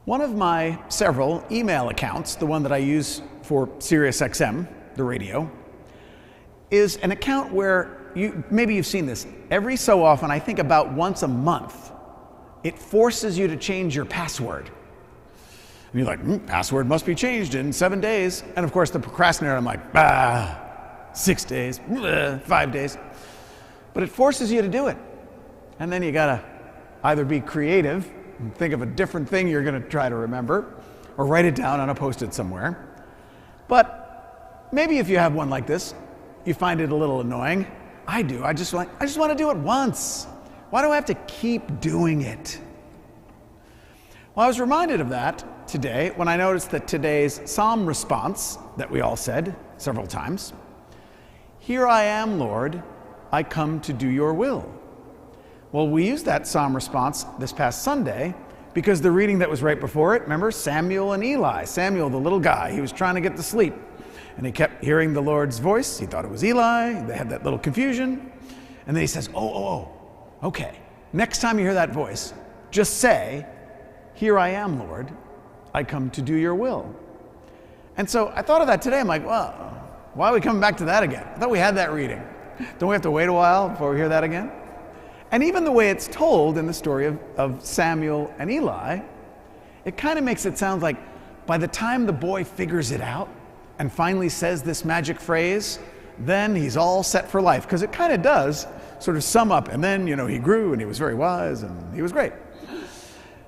One of my several email accounts, the one that I use for SiriusXM, the radio, is an account where maybe you've seen this. Every so often, I think about once a month, it forces you to change your password. And you're like, password must be changed in 7 days. And of course, the procrastinator, I'm like, 6 days, 5 days. But it forces you to do it. And then you gotta either be creative and think of a different thing you're gonna try to remember, or write it down on a Post-it somewhere. But maybe if you have one like this, you find it a little annoying. I do. I just want to do it once. Why do I have to keep doing it? Well, I was reminded of that today when I noticed that today's psalm response that we all said several times, "Here I am, Lord, I come to do your will." Well, we used that psalm response this past Sunday because the reading that was right before it, remember, Samuel and Eli. Samuel, the little guy, he was trying to get to sleep, and he kept hearing the Lord's voice. He thought it was Eli. They had that little confusion. And then he says, okay, next time you hear that voice, just say, "Here I am, Lord, I come to do your will." And so I thought of that today. I'm like, well, why are we coming back to that again? I thought we had that reading. Don't we have to wait a while before we hear that again? And even the way it's told in the story of Samuel and Eli, it kind of makes it sound like by the time the boy figures it out and finally says this magic phrase, then he's all set for life. Because it kind of does sort of sum up. And then, he grew and he was very wise and he was great.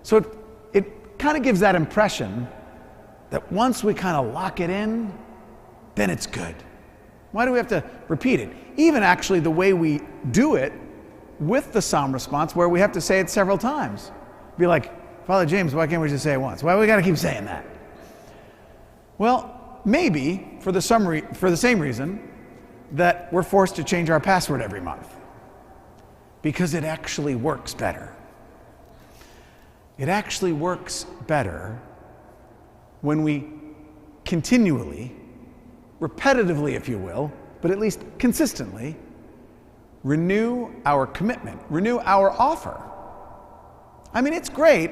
So it kind of gives that impression that once we kind of lock it in, then it's good. Why do we have to repeat it? Even actually the way we do it with the psalm response, where we have to say it several times. Be like, Father James, why can't we just say it once? Why do we got to keep saying that? Well, maybe for the same reason that we're forced to change our password every month. Because it actually works better. It actually works better when we continually, repetitively if you will, but at least consistently, renew our commitment, renew our offer. I mean, it's great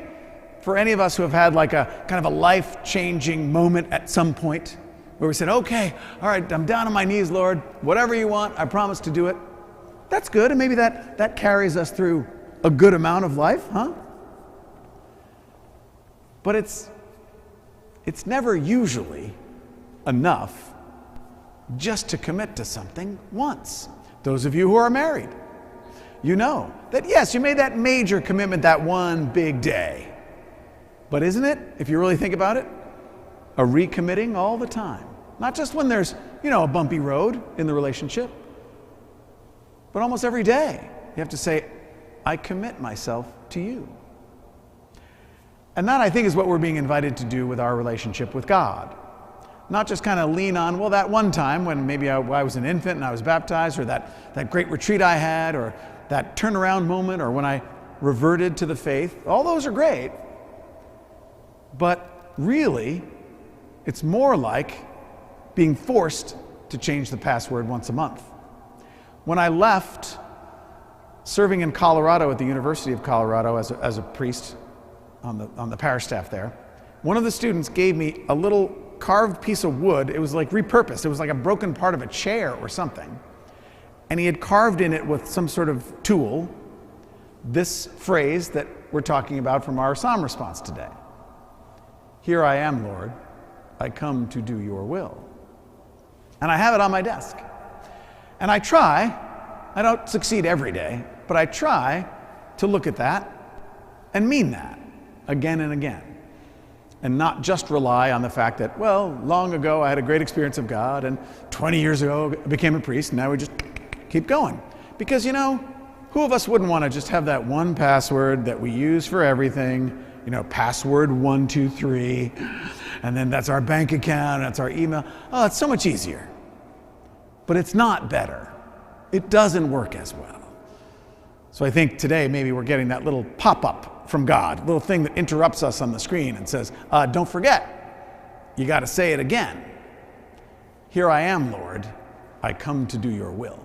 for any of us who have had like a kind of a life-changing moment at some point where we said, okay, all right, I'm down on my knees, Lord, whatever you want, I promise to do it. That's good, and maybe that carries us through a good amount of life, huh? But it's never usually enough just to commit to something once. Those of you who are married, you know that yes, you made that major commitment that one big day. But isn't it, if you really think about it, a recommitting all the time? Not just when there's, a bumpy road in the relationship, but almost every day. You have to say, I commit myself to you. And that, I think, is what we're being invited to do with our relationship with God. Not just kind of lean on, well, that one time when maybe I was an infant and I was baptized, or that great retreat I had, or that turnaround moment, or when I reverted to the faith. All those are great. But really, it's more like being forced to change the password once a month. When I left serving in Colorado at the University of Colorado as a priest on the parish staff there, one of the students gave me a little carved piece of wood. It was like repurposed. It was like a broken part of a chair or something. And he had carved in it with some sort of tool this phrase that we're talking about from our psalm response today. Here I am, Lord, I come to do your will. And I have it on my desk. And I don't succeed every day, but I try to look at that and mean that again and again. And not just rely on the fact that, well, long ago I had a great experience of God, and 20 years ago I became a priest, and now we just keep going. Because, who of us wouldn't want to just have that one password that we use for everything, password 123, and then that's our bank account, and that's our email. Oh, it's so much easier. But it's not better. It doesn't work as well. So I think today maybe we're getting that little pop-up from God, a little thing that interrupts us on the screen and says, don't forget, you got to say it again. Here I am, Lord, I come to do your will.